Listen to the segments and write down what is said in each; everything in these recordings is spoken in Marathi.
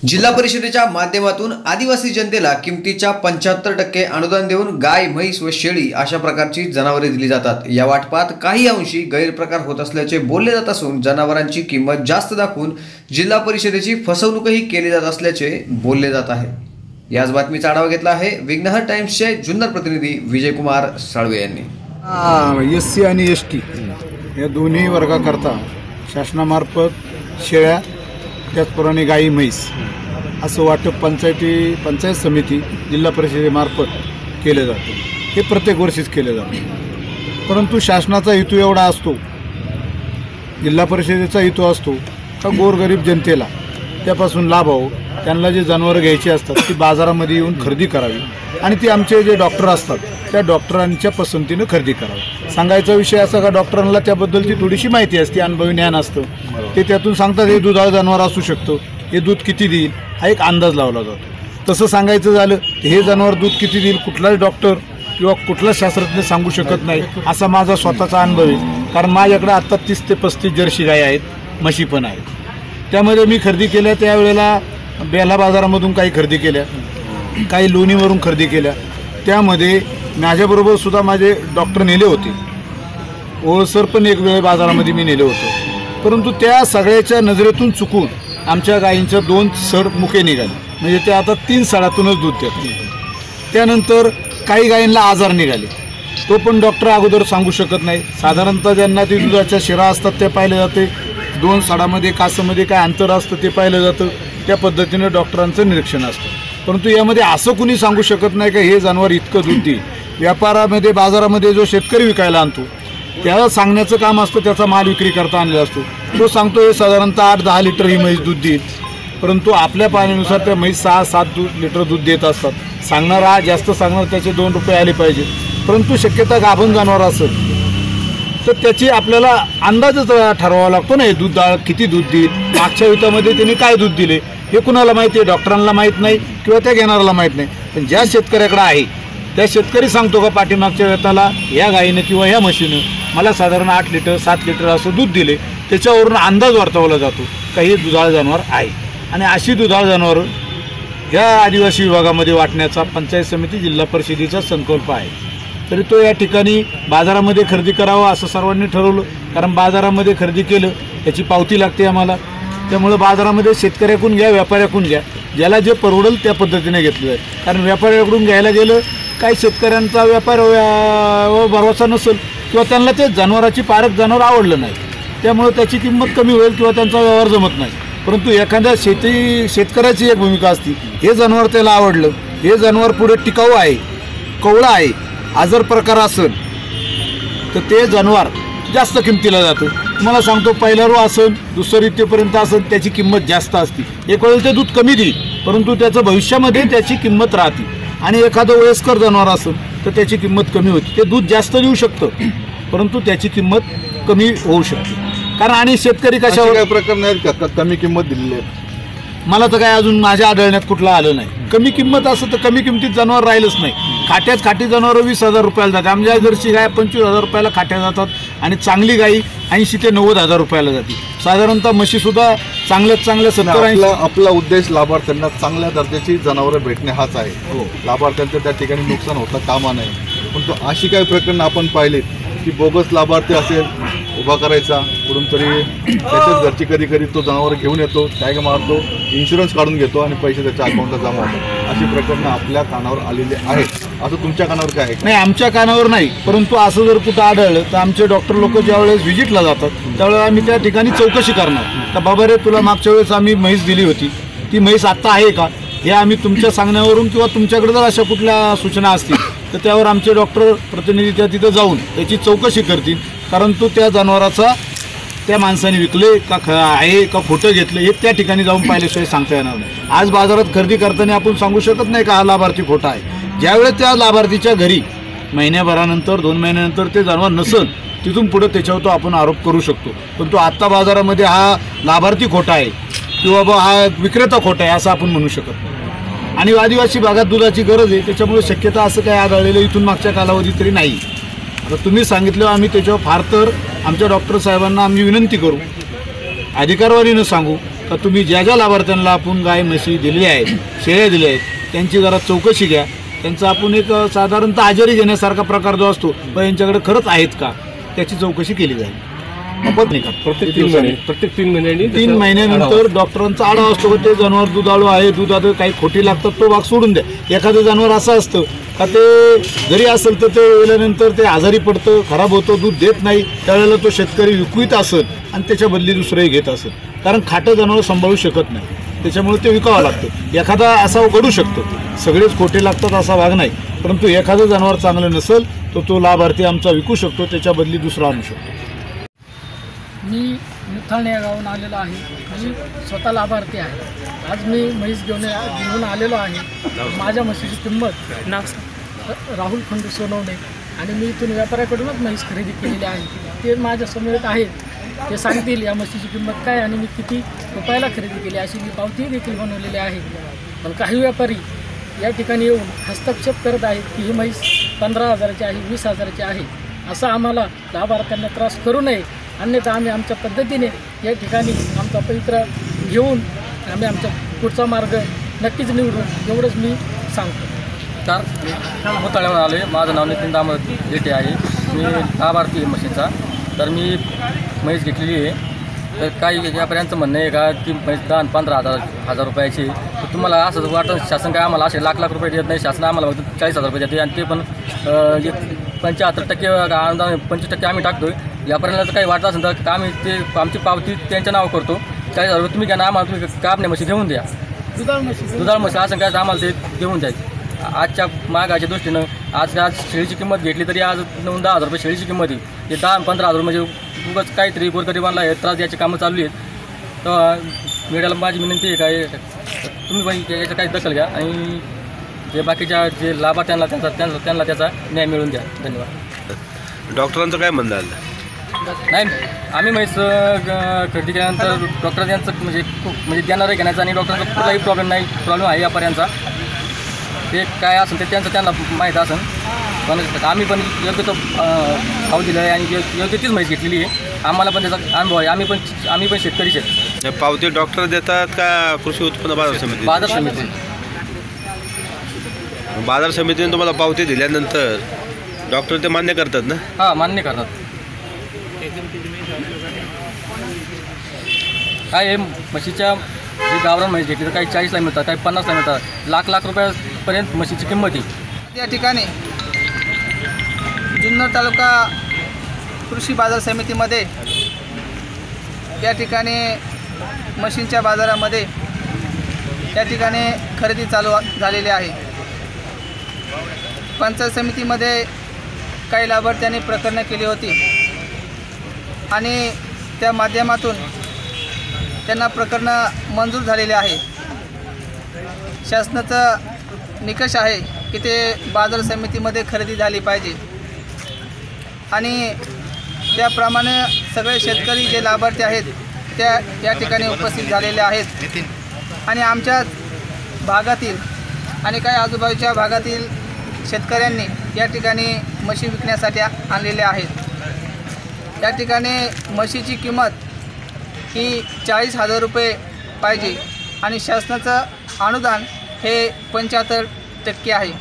जिल्हा परिषदेच्या माध्यमातून आदिवासी जनतेला किमतीच्या 75% अनुदान देऊन गाय, म्हैस व शेळी अशा प्रकारची जनावरे दिली जातात। या वाटपात काही अंशी गैरप्रकार होत असल्याचे बोलले जात असून जनावरांची किंमत जास्त दाखवून जिल्हा परिषदेची फसवणूकही केली जात असल्याचे बोलले जात आहे। याच बातमीचा आढावा घेतला आहे विघ्नहर टाइम्सचे जुन्नर प्रतिनिधी विजयकुमार साळवे यांनी। एससी आणि एसटी या दोन्ही वर्गाकरता शासनामार्फत शेळ्या त्याचप्रमाणे गाई म्हैस असं वाटप पंचायत समिती जिल्हा परिषदेमार्फत केलं जातं। हे प्रत्येक वर्षीच केलं जातं, परंतु शासनाचा हेतू एवढा असतो, जिल्हा परिषदेचा हेतू असतो का गोरगरीब जनतेला त्यापासून लाभ हो, त्यांना जे जनावरं घ्यायची असतात ती बाजारामध्ये येऊन खरेदी करावी आणि ती आमचे जे डॉक्टर असतात त्या डॉक्टरांच्या पसंतीनं खरेदी करावी। सांगायचा विषय असा का डॉक्टरांना त्याबद्दलची थोडीशी माहिती असते, अनुभवी ज्ञान असतं, ते त्यातून सांगतात हे दुधाळ जनावर असू शकतं, हे दूध किती देईल हा एक अंदाज लावला जातो। तसं सांगायचं झालं हे जनावर दूध किती देईल कुठलाच डॉक्टर किंवा कुठला शास्त्रज्ञ सांगू शकत नाही, असा माझा स्वतःचा अनुभव आहे। कारण माझ्याकडे आत्ता 30 ते 35 जर्सी गाय आहेत, म्हशी पण आहेत। त्यामध्ये मी खरेदी केल्या त्यावेळेला बेला बाजारामधून काही खरेदी केल्या, काही लोणीवरून खरेदी केल्या। त्यामध्ये माझ्याबरोबर सुद्धा माझे डॉक्टर नेले होते, ओळसर पण एक वेळ बाजारामध्ये मी नेले होते, परंतु त्या सगळ्याच्या नजरेतून चुकून आमच्या गायींच्या 2 सड मुके निघाले, म्हणजे ते आता 3 सडातूनच दूध देतात। त्यानंतर काही गायींना आजार निघाले, तो पण डॉक्टर अगोदर सांगू शकत नाही। साधारणतः ज्यांना ते दुधाच्या शिरा असतात ते पाहिलं जाते, 2 सडामध्ये कासमध्ये काय अंतर असतं ते पाहिलं जातं, त्या पद्धतीनं डॉक्टरांचं निरीक्षण असतं। परंतु यामध्ये असं कुणी सांगू शकत नाही का हे जनावर इतकं दूध देईल। व्यापारामध्ये बाजारामध्ये जो शेतकरी विकायला आणतो त्याला सांगण्याचं काम असतं, त्याचा माल विक्री करता आणला असतो, तो सांगतो हे साधारणतः 8-10 लिटर ही म्हैस दूध देईल, परंतु आपल्या पाण्यानुसार त्या म्हैस 6-7 लिटर दूध देत असतात। सांगणारा जास्त सांगणार त्याचे 2 रुपये आले पाहिजे, परंतु शक्यता गाभण जनावर असेल तर त्याची आपल्याला अंदाजच ठरवावा लागतो ना, हे दूध किती दूध देईल, मागच्या युद्धामध्ये त्यांनी काय दूध दिले हे कुणाला माहिती आहे, डॉक्टरांना माहीत नाही किंवा त्या घेणाऱ्याला माहीत नाही। पण ज्या शेतकऱ्याकडे आहे त्या शेतकरी सांगतो का पाठीमागच्या वेताला या गायीनं किंवा या म्हशीनं मला साधारण 8 लिटर 7 लिटर असं दूध दिले, त्याच्यावरून अंदाज वर्तवला जातो का हे दुधाळ जनावर आहे। आणि अशी दुधाळ जनावरं या आदिवासी विभागामध्ये वाटण्याचा पंचायत समिती जिल्हा परिषदेचा संकल्प आहे। तरी तो या ठिकाणी बाजारामध्ये खरेदी करावा असं सर्वांनी ठरवलं, कारण बाजारामध्ये खरेदी केलं त्याची पावती लागते आम्हाला। त्यामुळे बाजारामध्ये शेतकऱ्याकडून घ्या व्यापाऱ्याकडून घ्या, ज्याला जे परवडेल त्या पद्धतीने घेतलं आहे। कारण व्यापाऱ्याकडून घ्यायला गेलं काही शेतकऱ्यांचा व्यापार भरवसा नसेल किंवा त्यांना ते जनावराची पारख जनावर आवडलं नाही, त्यामुळे त्याची किंमत कमी होईल किंवा त्यांचा व्यवहार जमत नाही। परंतु एखाद्या शेतकऱ्याची एक भूमिका असते, हे जनावर त्याला आवडलं, हे जनावर पुढे टिकाऊ आहे, कवळं आहे, आजार प्रकार असेल तर ते जनावर जास्त किमतीला जातं। तुम्हाला सांगतो पहिला रो असेल दुसरं इथेपर्यंत असेल त्याची किंमत जास्त असते, एक वेळेला ते दूध कमी देईल परंतु त्याचं भविष्यामध्ये त्याची किंमत राहते। आणि एखादं वयस्कर जनावर असेल तर त्याची किंमत कमी होते, ते दूध जास्त देऊ शकतं परंतु त्याची किंमत कमी होऊ शकते। कारण आणि शेतकरी कशावर प्रकार नाहीत का कमी किंमत दिलेली आहे? मला तर काय अजून माझ्या आढळण्यात कुठलं आलं नाही। कमी किंमत असं तर कमी किमतीत जनावर राहिलंच नाही। खाटी जनावरं 20,000 रुपयाला जाते, आमच्या जर्सी गाय 25,000 रुपयाला खाट्या जातात आणि चांगली गाई 80 ते 90,000 रुपयाला जाते। साधारणतः म्हशीसुद्धा चांगल्यात चांगल्या 70-80। आपला उद्देश लाभार्थ्यांना चांगल्या दर्जाची जनावरं भेटणे हाच आहे। हो, लाभार्थ्यांचं त्या ठिकाणी नुकसान होता कामा नये। पण तो अशी काही प्रकरणं आपण पाहिलेत की बोगस लाभार्थी असेल उभा करायचा, कुठून तरी त्याच्याच घरची कधी तो जनावर घेऊन येतो, टॅग मारतो, इन्शुरन्स काढून घेतो आणि पैसे त्याच्या अकाउंटला जमा होतात। अशी प्रकरणं आपल्या कानावर आलेली आहेत। असं तुमच्या कानावर काय आहे? नाही, आमच्या कानावर नाही, परंतु असं जर कुठं आढळलं तर आमचे डॉक्टर लोक ज्यावेळेस व्हिजिटला जातात त्यावेळेस आम्ही त्या ठिकाणी चौकशी करणार का बाबा रे तुला मागच्या वेळेस आम्ही म्हैस दिली होती, ती म्हैस आत्ता आहे का, हे आम्ही तुमच्या सांगण्यावरून किंवा तुमच्याकडे जर अशा कुठल्या सूचना असतील तर त्यावर आमचे डॉक्टर प्रतिनिधी त्या तिथं जाऊन त्याची चौकशी करतील। कारण तो त्या जनावराचा त्या माणसाने विकले का आहे का खोटं घेतलं हे त्या ठिकाणी जाऊन पाहिल्याशिवाय सांगता येणार नाही। आज बाजारात खरेदी करताना आपण सांगू शकत नाही का हा लाभार्थी खोटा आहे। ज्यावेळेस त्या लाभार्थीच्या घरी महिन्याभरानंतर 2 महिन्यानंतर ते जनावर नसेल तिथून पुढे त्याच्यावर तो आपण आरोप करू शकतो, पण तो आत्ता बाजारामध्ये हा लाभार्थी खोटा आहे किंवा बा हा विक्रेता खोटा आहे असं आपण म्हणू शकत नाही। आणि आदिवासी भागात दुधाची गरज आहे, त्याच्यामुळे शक्यता असं काय आढळलेलं इथून मागच्या कालावधीत तरी नाही। आता तुम्ही सांगितलं आम्ही त्याच्यावर फार तर आमच्या डॉक्टर साहेबांना आम्ही विनंती करू, अधिकारवारीनं सांगू का तुम्ही ज्या ज्या लाभार्थ्यांना आपण गाय म्हशी दिलेल्या आहेत, शेळ्या दिल्या आहेत, त्यांची जरा चौकशी घ्या. त्यांचा आपण एक साधारणतः आजारी घेण्यासारखा प्रकार जो असतो, पण यांच्याकडे खरंच आहेत का त्याची चौकशी केली जाईल. प्रत्येक 3 महिन्यांनी 3 महिन्यानंतर डॉक्टरांचा आढावा असतो की ते जनावर दुधाळू आहे, दुधात काही खोटी लागतात, तो भाग सोडून द्या. एखादं जनावर असं असतं का ते जरी असेल तर ते वेळेनंतर ते आजारी पडतं, खराब होतं, दूध देत नाही, त्यावेळेला तो शेतकरी विकवीत असत आणि त्याच्या बदली दुसरंही घेत असत. कारण खाटं जनावर सांभाळू शकत नाही, त्याच्यामुळे ते विकावं लागतं. एखादा असा घडू शकतो, सगळेच खोटे लागतात असा भाग नाही, परंतु एखादं जनावर चांगलं नसेल तर तो लाभार्थी आमचा विकू शकतो, त्याच्या बदली दुसरा आणू शकतो. मी मुथाणे या गावून आलेलो आहे. मी स्वतः लाभार्थी आहे. आज मी म्हैस घेऊन आलेलो आहे. माझ्या म्हशीची किंमत राहुल खंडू सोनवणे आणि मी इथून व्यापाऱ्याकडूनच म्हैस खरेदी केलेली आहे. ते माझ्या समोर आहेत, ते सांगतील या म्हशीची किंमत काय आणि मी किती रुपयाला खरेदी केली अशी मी पावती देखील बनवलेली आहे. पण काही व्यापारी या ठिकाणी येऊन हस्तक्षेप करत आहेत की ही म्हैस 15,000ची आहे, 20,000ची आहे. असं आम्हाला लाभार्थ्यांना त्रास करू नये, अन्यथा आम्ही आमच्या पद्धतीने या ठिकाणी आमचा पवित्र घेऊन आम्ही आमचा पुढचा मार्ग नक्कीच निवडू, एवढंच मी सांगतो. तर मुताळ्यावर आलो आहे. माझं नाव नितीन दामोदर जेटे आहे. मी लाभार्थी आहे म्हशीचा. तर मी म्हैस घेतलेली आहे. तर काही व्यापाऱ्यांचं म्हणणं आहे का की म्हैस 10-15 रुपयाची. तर तुम्हाला असं वाटतं शासन काय आम्हाला असे लाख रुपये देत नाही. शासन आम्हाला फक्त 40,000 रुपये देते आणि ते पण 75% अनुदान 25% आम्ही टाकतो. व्यापाऱ्यांना जर काही वाटत असेल तर आम्ही ते आमची पावती त्यांच्या नाव करतो. 40,000 रुपये तुम्ही घ्या ना, आम्हाला तुम्ही कापण्या म्हशी घेऊन द्या. दुधाळ म्हशी असं काय आम्हाला ते देऊन द्यायचं. आजच्या मागाच्या दृष्टीनं आज शेळीची किंमत घेतली तरी आज 9-10 रुपये शेळीची किंमत आहे. ते 10-15 म्हणजे उगाच काहीतरी गोरगरिबांना त्रास द्यायची कामं चालू आहेत. तर मीडियाला माझी विनंती आहे काय तुम्ही पण याचं काही दखल घ्या आणि जे बाकीच्या जे लाभार्थ्यांना त्यांना त्याचा न्याय मिळवून द्या. धन्यवाद. डॉक्टरांचं काय म्हणणं आलं? नाही, आम्ही म्हैस खरेदी केल्यानंतर डॉक्टर यांचं म्हणजे देणारं घेण्याचा आणि डॉक्टरांचा कुठलाही प्रॉब्लेम आहे व्यापाऱ्यांचा. ते काय असेल ते त्यांना माहीत असेल. पण आम्ही पण योग्य तो भाव दिला आहे आणि योग्य तीच म्हैस घेतलेली आहे. आम्हाला पण त्याचा अनुभव आहे. आम्ही पण शेतकरीच आहेत. पावती डॉक्टर देतात का कृषी उत्पन्न बाजार समिती? बाजार समितीने तुम्हाला पावती दिल्यानंतर डॉक्टर ते मान्य करतात ना? हां, मान्य करतात. काय आहे म्हशीच्या जे गावरान म्हैस घेतली तर काही 40ला मिळतात, काही 50ला मिळतात. लाख रुपयापर्यंत म्हशीची किंमत आहे. या ठिकाणी जुन्नर तालुका कृषी बाजार समितीमध्ये या ठिकाणी म्हशींच्या बाजारामध्ये या ठिकाणी खरेदी चालू झालेली आहे. पंचायत समितीमध्ये काही लाभार्थ्यांनी प्रकरणं केली होती आणि त्या माध्यमातून त्यांना प्रकरणं मंजूर झालेले आहे. शासनाचा निकष आहे की ते बाजार समितीमध्ये खरेदी झाली पाहिजे आणि त्याप्रमाणे सगळे शेतकरी जे लाभार्थी आहेत त्या या ठिकाणी उपस्थित झालेले आहेत आणि आमच्या भागातील आणि काही आजूबाजूच्या भागातील शेतकऱ्यांनी या ठिकाणी म्हशी विकण्यासाठी आणलेल्या आहेत. या ठिकाणी म्हशीची किंमत ही 40,000 रुपये पाहिजे आणि शासनाचं अनुदान हे 75% आहे.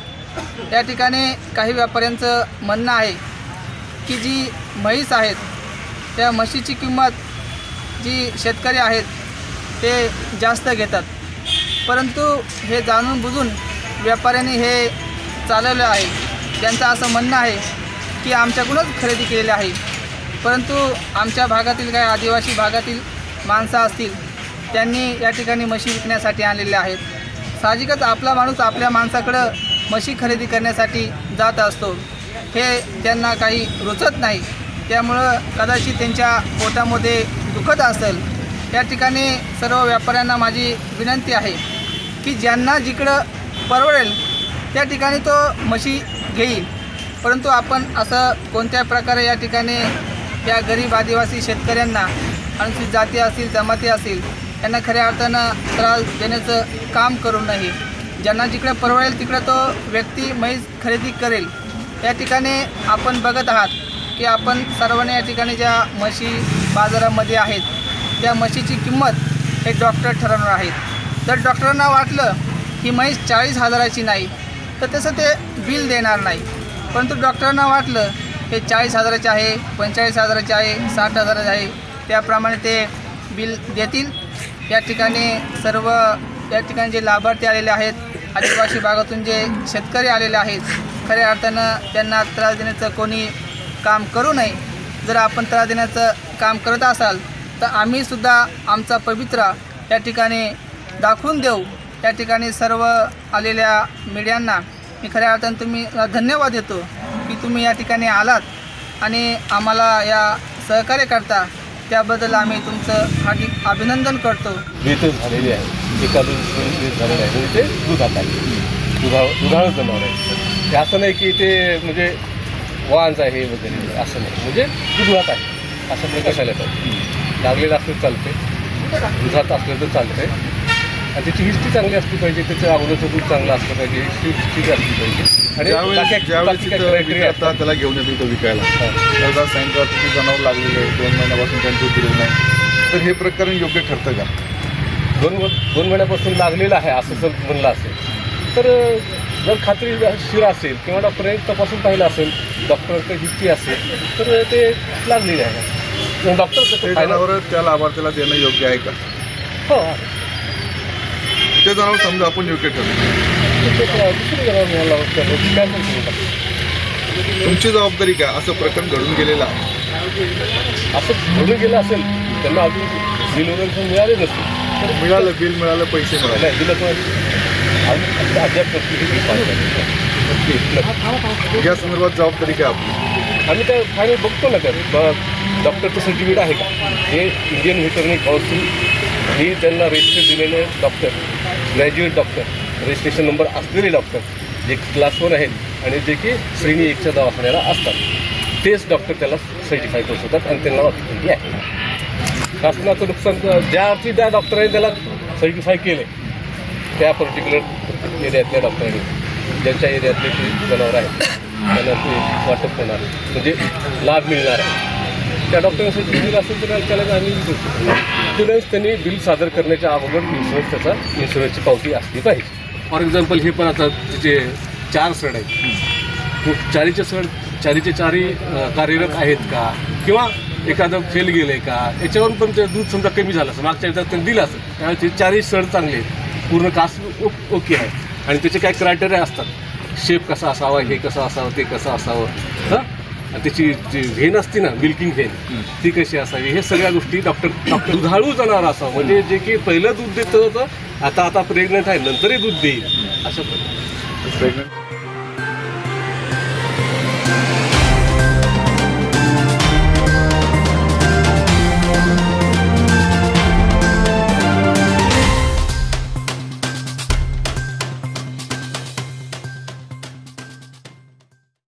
या ठिकाणी काही व्यापाऱ्यांचं म्हणणं आहे की जी म्हैस आहेत त्या म्हशीची किंमत जी शेतकरी आहेत ते जास्त घेतात, परंतु हे जाणून बुजून व्यापाऱ्यांनी हे चालवलं आहे. त्यांचं असं म्हणणं आहे की आमच्याकडूनच खरेदी केलेली आहे, परंतु आमच्या भागातील काही आदिवासी भागातील माणसं असतील त्यांनी या ठिकाणी म्हशी विकण्यासाठी आणलेल्या आहेत. साहजिकच आपला माणूस आपल्या माणसाकडं म्हशी खरेदी करण्यासाठी जात असतो. हे त्यांना काही रुचत नाही, त्यामुळं कदाचित त्यांच्या पोटामध्ये दुखत असेल. या ठिकाणी सर्व व्यापाऱ्यांना माझी विनंती आहे की ज्यांना जिकडं परवडेल त्या ठिकाणी तो म्हशी घेईल, परंतु आपण असं कोणत्या प्रकारे या ठिकाणी या गरीब आदिवासी शेतकऱ्यांना अनुसूचित जाती असतील, जमाती असतील यांना खऱ्या अर्थानं त्रास देण्याचं काम करू नये. ज्यांना जिकडे परवडेल तिकडे तो व्यक्ती म्हैस खरेदी करेल. या ठिकाणी आपण बघत आहात की आपण सर्वांनी या ठिकाणी ज्या म्हशी बाजारामध्ये आहेत त्या म्हशीची किंमत हे डॉक्टर ठरवणार आहेत. जर डॉक्टरांना वाटलं की म्हैस 40,000ची नाही तर तसं ते बिल देणार नाही. परंतु डॉक्टरांना वाटलं हे 40,000चे आहे, 45,000चे आहे, 60,000चे आहे, त्याप्रमाणे ते बिल देतील. या ठिकाणी जे लाभार्थी आलेले आहेत, आदिवासी भागातून जे शेतकरी आलेले आहेत, खऱ्या अर्थानं त्यांना त्रास देण्याचं कोणी काम करू नये. जर आपण त्रास देण्याचं काम करत असाल तर आम्हीसुद्धा आमचा पवित्रा या ठिकाणी दाखवून देऊ. या ठिकाणी सर्व आलेल्या मीडियांना मी खऱ्या अर्थानं तुम्ही धन्यवाद देतो की तुम्ही या ठिकाणी आलात आणि आम्हाला या सहकार्य करता. त्याबद्दल आम्ही तुमचं हार्दिक अभिनंदन करतो. वीतच झालेली आहे, एखादं वीज झालेलं आहे म्हणजे ते दुधात आहे, दुधाळ जनावर आहे. ते असं नाही की ते म्हणजे वाहनच आहे वगैरे, असं नाही, म्हणजे दुधात आहे असं म्हणजे कशाला पाहिजे. लागलेलं असलं चालते, दुधात असलं तर चालतंय आणि त्याची हिस्ट्री चांगली असली पाहिजे, त्याचं अगोदरचं दूध चांगलं असलं पाहिजे, हिस्ट्री असली पाहिजे. आणि ज्यावेळेस आता त्याला घेऊन येतो तो विकायला, त्याला सांगितलं की जनावर लागलेलं आहे, 2 महिन्यापासून त्यांनी दूध दिलेलं नाही, तर हे प्रकरण योग्य ठरतं का? 2 महिन्यापासून लागलेलं आहे असं जर म्हणलं असेल तर जर खात्रीशीर असेल किंवा डॉक्टरांनी तपासून पाहिलं असेल, डॉक्टरकडे हिस्ट्री असेल तर ते लागलेले आहे. डॉक्टर जनावर त्या लाभार्थ्याला देणं योग्य आहे का? हो, ते जनावर समजा आपण योग्य ठरवलं, दुसरं जनावर काय तुमची जबाबदारी काय? असं प्रकरण घडून गेलेलं आहे, असं घडून गेलं असेल, त्यांना अजून बिल वगैरे मिळाले नसते तर मिळालं, बिल मिळालं, पैसे मिळाले, नाही दिलं तर अद्याप या संदर्भात जबाबदारी काय आपली? आम्ही त्या फायनल बघतो ना, त्यात डॉक्टरचं सर्टिफिकेट आहे का, हे इंडियन व्हेटरनरी काउन्सिल ही त्यांना रजिस्टर दिलेले doctor, graduate doctor, registration number असलेले डॉक्टर जे क्लास 1 आहेत आणि जे की श्रेणी 1च्या दवाखान्याला असतात, तेच डॉक्टर त्याला सर्टिफाय करू शकतात आणि त्यांना ऑथॉरिटी आहे. शासनाचं नुकसान ज्या अर्थी त्या डॉक्टरांनी त्याला सर्टिफाय केले, त्या पर्टिक्युलर एरियातल्या डॉक्टरांनी, ज्यांच्या एरियातले ते जनावर आहेत त्यांना ते वाटप होणार म्हणजे लाभ मिळणार आहे, त्या डॉक्टरांसाठी बिल असेल तर त्याला आम्ही इन्शुरन्स त्यांनी बिल सादर करण्याच्या अगोदर इन्शुरन्सची पावती असली पाहिजे. फॉर एक्झाम्पल हे पण आता तिचे 4 सण आहेत, चारीचे चारी कार्यरत आहेत का किंवा एखादं फेल गेलं आहे का, याच्यावरून पण ते दूध समजा कमी झालं असं, मागच्या वेळेस त्यांनी दिलं असेल, त्यामुळे ते 4ही सण चांगले आहेत, पूर्ण कास्ट ओके आहे आणि त्याचे काही क्रायटेरिया असतात, शेप कसा असावा, हे कसं असावं, ते कसं असावं, हां, आणि त्याची जी व्हेन असते ना, मिल्किंग व्हेन, ती कशी असावी, हे सगळ्या गोष्टी डॉक्टर दुधाळू जनावर असावं, म्हणजे जे की पहिलं दूध देत होतं आता प्रेग्नंट आहे नंतरही दूध देईल अशा प्रेग्नंट